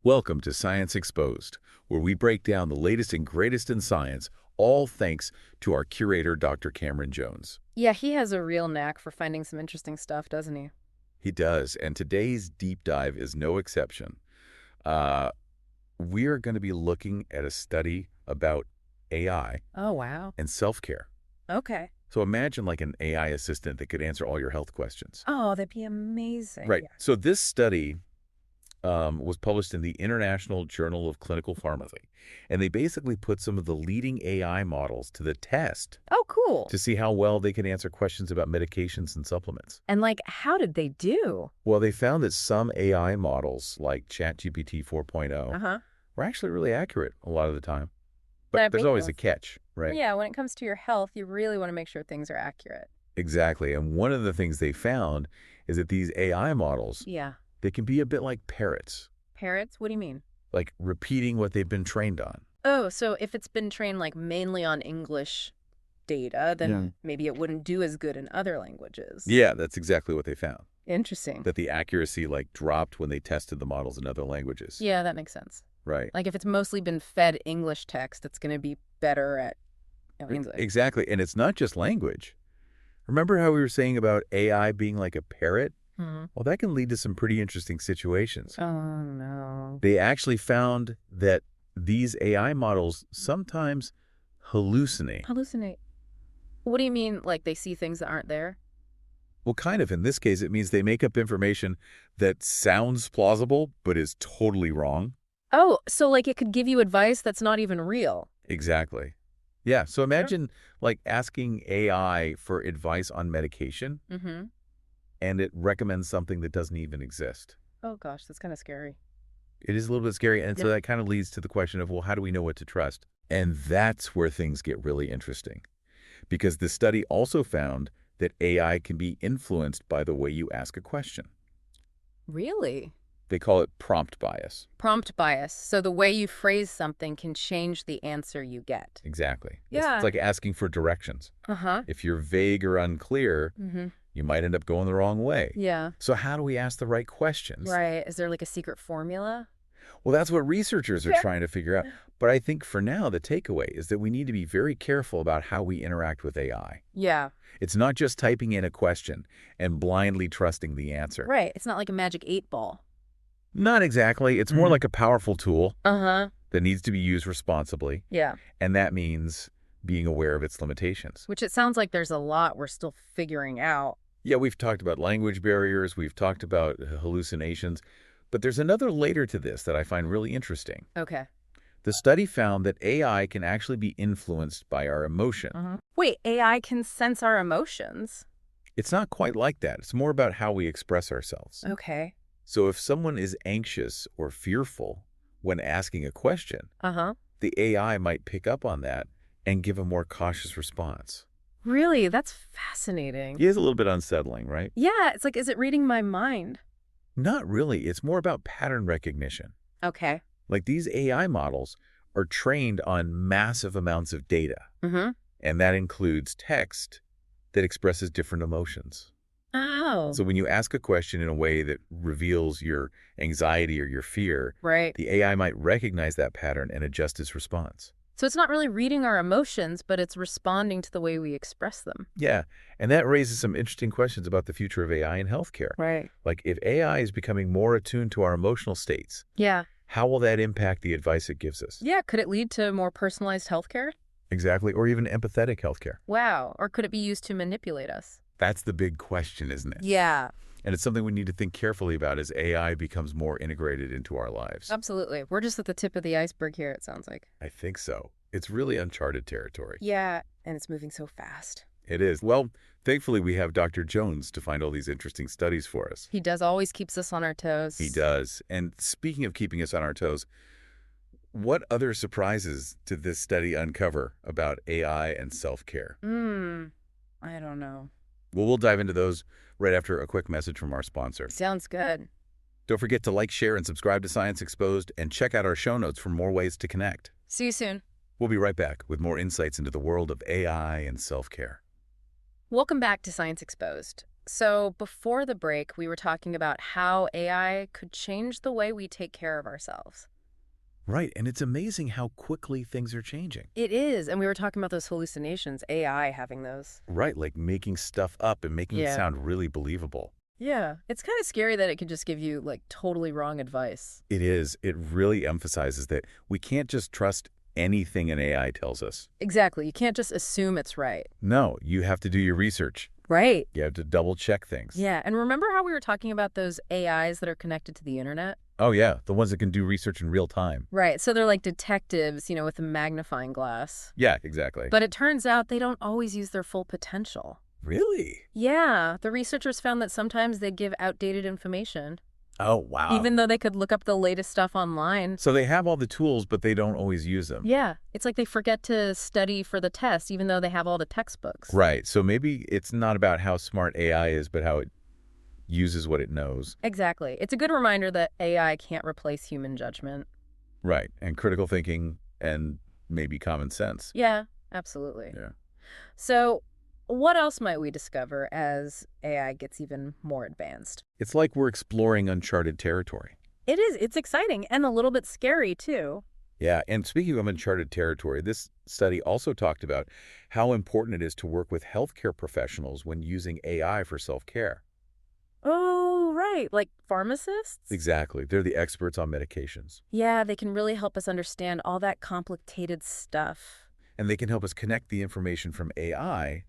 Welcome to Science Exposed, where we break down the latest and greatest in science, all thanks to our curator, Dr. Cameron Jones. Yeah, he has a real knack for finding some interesting stuff, doesn't he? He does, and today's deep dive is no exception. Uh, we are going to be looking at a study about AI Oh, wow. and self-care. Okay. So imagine like an AI assistant that could answer all your health questions. Oh, that'd be amazing. Right. Yeah. So this study was published in the International Journal of Clinical Pharmacy. And they basically put some of the leading AI models to the test Oh, cool. to see how well they can answer questions about medications and supplements. And how did they do? Well, they found that some AI models, like ChatGPT 4.0, Uh-huh. were actually really accurate a lot of the time. But That there's makes always a sense. catch, right? Yeah, when it comes to your health, you really want to make sure things are accurate. Exactly. And one of the things they found is that these AI models, Yeah. they can be a bit like parrots, Parrots? What do you mean? like repeating what they've been trained on. Oh, so if it's been trained mainly on English data, then Yeah. maybe it wouldn't do as good in other languages. Yeah, that's exactly what they found. Interesting. That the accuracy dropped when they tested the models in other languages. Yeah, that makes sense. Right. Like if it's mostly been fed English text, it's going to be better at English. Exactly. And it's not just language. Remember how we were saying about AI being like a parrot? Hmm. Well, that can lead to some pretty interesting situations. Oh, no. They actually found that these AI models sometimes hallucinate. Hallucinate. What do you mean, like they see things that aren't there? Well, kind of. In this case, it means they make up information that sounds plausible but is totally wrong. Oh, so it could give you advice that's not even real. Exactly. Yeah. So imagine asking AI for advice on medication Mm-hmm. and it recommends something that doesn't even exist. Oh, gosh, that's kind of scary. It is a little bit scary. And so Yeah. that kind of leads to the question of, well, how do we know what to trust? And that's where things get really interesting. Because the study also found that AI can be influenced by the way you ask a question. Really? They call it prompt bias. Prompt bias. So the way you phrase something can change the answer you get. Exactly. Yeah. It's like asking for directions. Uh-huh. If you're vague or unclear, Mm-hmm. you might end up going the wrong way. Yeah. So how do we ask the right questions? Right. Is there a secret formula? Well, that's what researchers are Yeah. trying to figure out. But I think for now, the takeaway is that we need to be very careful about how we interact with AI. Yeah. It's not just typing in a question and blindly trusting the answer. Right. It's not like a magic 8-ball. Not exactly. It's more Mhm. like a powerful tool Uh-huh. that needs to be used responsibly. Yeah. And that means being aware of its limitations. Which it sounds like there's a lot we're still figuring out. Yeah, we've talked about language barriers. We've talked about hallucinations. But there's another layer to this that I find really interesting. Okay. The study found that AI can actually be influenced by our emotion. Uh-huh. Wait, AI can sense our emotions? It's not quite like that. It's more about how we express ourselves. Okay. So if someone is anxious or fearful when asking a question, Uh-huh. the AI might pick up on that and give a more cautious response. Really? That's fascinating. It is a little bit unsettling, right? Yeah, it's is it reading my mind? Not really. It's more about pattern recognition. Okay. Like these AI models are trained on massive amounts of data, Mm-hmm. and that includes text that expresses different emotions. Oh. So when you ask a question in a way that reveals your anxiety or your fear, Right. the AI might recognize that pattern and adjust its response. So it's not really reading our emotions, but it's responding to the way we express them. Yeah, and that raises some interesting questions about the future of AI in healthcare. Right. Like if AI is becoming more attuned to our emotional states, Yeah. how will that impact the advice it gives us? Yeah, could it lead to more personalized healthcare? Exactly, or even empathetic healthcare. Wow. Or could it be used to manipulate us? That's the big question, isn't it? Yeah, And it's something we need to think carefully about as AI becomes more integrated into our lives. absolutely. We're just at the tip of the iceberg here, it sounds like. I think so. It's really uncharted territory. Yeah, and it's moving so fast. It is. Well, thankfully, we have Dr. Jones to find all these interesting studies for us. He does always keeps us on our toes. He does. And speaking of keeping us on our toes, what other surprises did this study uncover about AI and self-care? I don't know. Well, we'll dive into those right after a quick message from our sponsor. Sounds good. Don't forget to like, share, and subscribe to Science Exposed, and check out our show notes for more ways to connect. See you soon. We'll be right back with more insights into the world of AI and self-care. Welcome back to Science Exposed. So before the break, we were talking about how AI could change the way we take care of ourselves. Right, and it's amazing how quickly things are changing. It is. And we were talking about those hallucinations, AI having those. Right, like making stuff up and making it Yeah. sound really believable. Yeah. It's kind of scary that it could just give you like totally wrong advice. It is. It really emphasizes that we can't just trust anything an AI tells us. Exactly. You can't just assume it's right. No, you have to do your research. Right. You have to double check things. Yeah. And remember how we were talking about those AIs that are connected to the internet? Oh, yeah, the ones that can do research in real time. Right. So they're like detectives, with a magnifying glass. Yeah, exactly. But it turns out they don't always use their full potential. Really? Yeah, the researchers found that sometimes they give outdated information, Oh, wow. even though they could look up the latest stuff online. So they have all the tools, but they don't always use them. Yeah, it's like they forget to study for the test, even though they have all the textbooks. Right. So maybe it's not about how smart AI is, but how it uses what it knows. Exactly. It's a good reminder that AI can't replace human judgment. Right. And critical thinking and maybe common sense. Yeah, absolutely. Yeah. So, what else might we discover as AI gets even more advanced? It's like we're exploring uncharted territory. It is. It's exciting and a little bit scary, too. Yeah, and speaking of uncharted territory, this study also talked about how important it is to work with healthcare professionals when using AI for self-care. Oh, right. Like pharmacists? Exactly. They're the experts on medications, Yeah, they can really help us understand all that complicated stuff. and they can help us connect the information from AI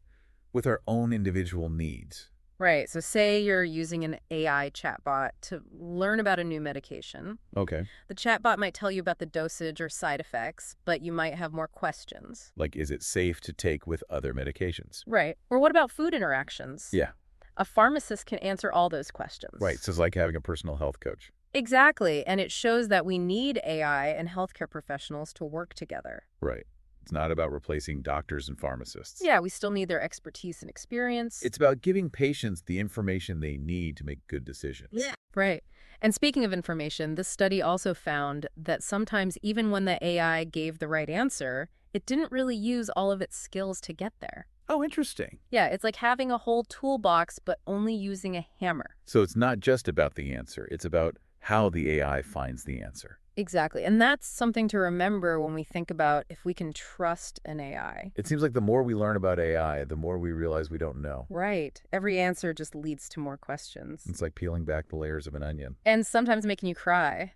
with our own individual needs. Right. So, say you're using an AI chatbot to learn about a new medication. Okay. The chatbot might tell you about the dosage or side effects, but you might have more questions. Like, is it safe to take with other medications? Right. Or what about food interactions? Yeah, A pharmacist can answer all those questions. right. So it's like having a personal health coach. Exactly. And it shows that we need AI and healthcare professionals to work together. Right. It's not about replacing doctors and pharmacists. Yeah, we still need their expertise and experience. It's about giving patients the information they need to make good decisions. Yeah. Right. And speaking of information, this study also found that sometimes even when the AI gave the right answer, it didn't really use all of its skills to get there. Oh, interesting. Yeah, it's like having a whole toolbox, but only using a hammer. So it's not just about the answer. It's about how the AI finds the answer. Exactly. And that's something to remember when we think about if we can trust an AI. It seems like the more we learn about AI, the more we realize we don't know. Right. Every answer just leads to more questions. It's like peeling back the layers of an onion. And sometimes making you cry.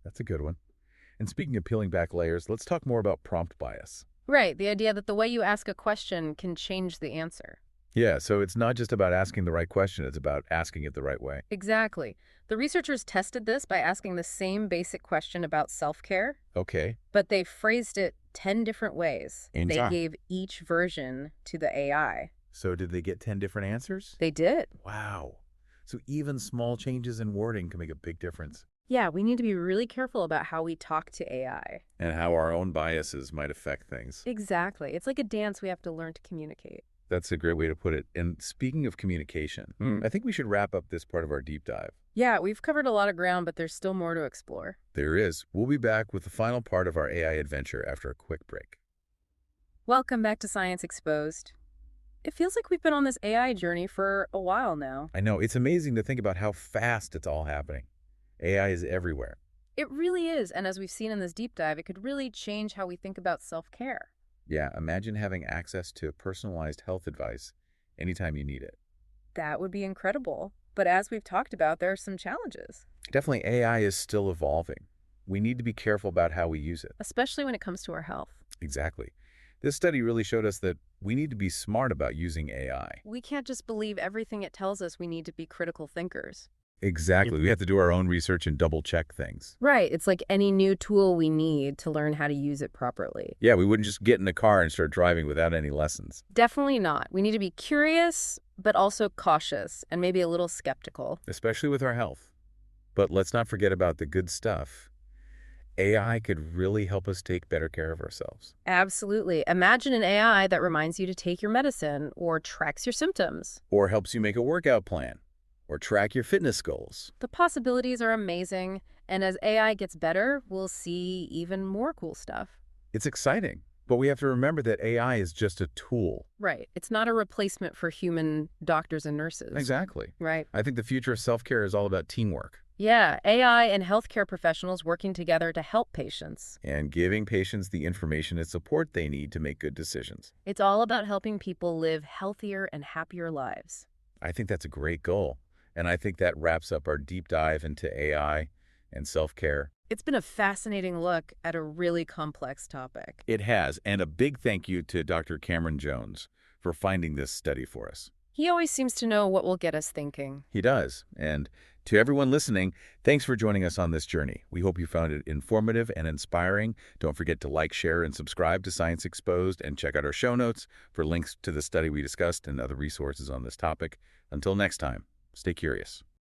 That's a good one. And speaking of peeling back layers, let's talk more about prompt bias. Right. The idea that the way you ask a question can change the answer. Yeah, so it's not just about asking the right question, it's about asking it the right way. Exactly. The researchers tested this by asking the same basic question about self-care, Okay. but they phrased it 10 different ways. They Interesting. gave each version to the AI. So did they get 10 different answers? They did. Wow. So even small changes in wording can make a big difference. Yeah, we need to be really careful about how we talk to AI. And how our own biases might affect things. Exactly. It's like a dance we have to learn to communicate. That's a great way to put it. And speaking of communication, I think we should wrap up this part of our deep dive. Yeah, we've covered a lot of ground, but there's still more to explore. There is. We'll be back with the final part of our AI adventure after a quick break. Welcome back to Science Exposed. It feels like we've been on this AI journey for a while now. I know, it's amazing to think about how fast it's all happening. AI is everywhere. It really is, and as we've seen in this deep dive, it could really change how we think about self-care. Yeah, imagine having access to personalized health advice anytime you need it. That would be incredible. But as we've talked about, there are some challenges, Definitely, AI is still evolving. We need to be careful about how we use it. especially when it comes to our health. Exactly. This study really showed us that we need to be smart about using AI. We can't just believe everything it tells us. We need to be critical thinkers. Exactly. We have to do our own research and double check things. Right. It's like any new tool we need to learn how to use it properly. Yeah, we wouldn't just get in a car and start driving without any lessons. Definitely not. We need to be curious, but also cautious and maybe a little skeptical. Especially with our health. But let's not forget about the good stuff. AI could really help us take better care of ourselves. Absolutely. Imagine an AI that reminds you to take your medicine or tracks your symptoms. Or helps you make a workout plan. Or track your fitness goals. The possibilities are amazing, and as AI gets better, we'll see even more cool stuff. It's exciting. But we have to remember that AI is just a tool. Right. It's not a replacement for human doctors and nurses. Exactly. Right. I think the future of self-care is all about teamwork Yeah, AI and healthcare professionals working together to help patients. and giving patients the information and support they need to make good decisions. It's all about helping people live healthier and happier lives. I think that's a great goal. And I think that wraps up our deep dive into AI and self-care. It's been a fascinating look at a really complex topic. It has. And a big thank you to Dr. Cameron Jones for finding this study for us. He always seems to know what will get us thinking. He does. And to everyone listening, thanks for joining us on this journey. We hope you found it informative and inspiring. Don't forget to like, share, and subscribe to Science Exposed, and check out our show notes for links to the study we discussed and other resources on this topic. Until next time, stay curious.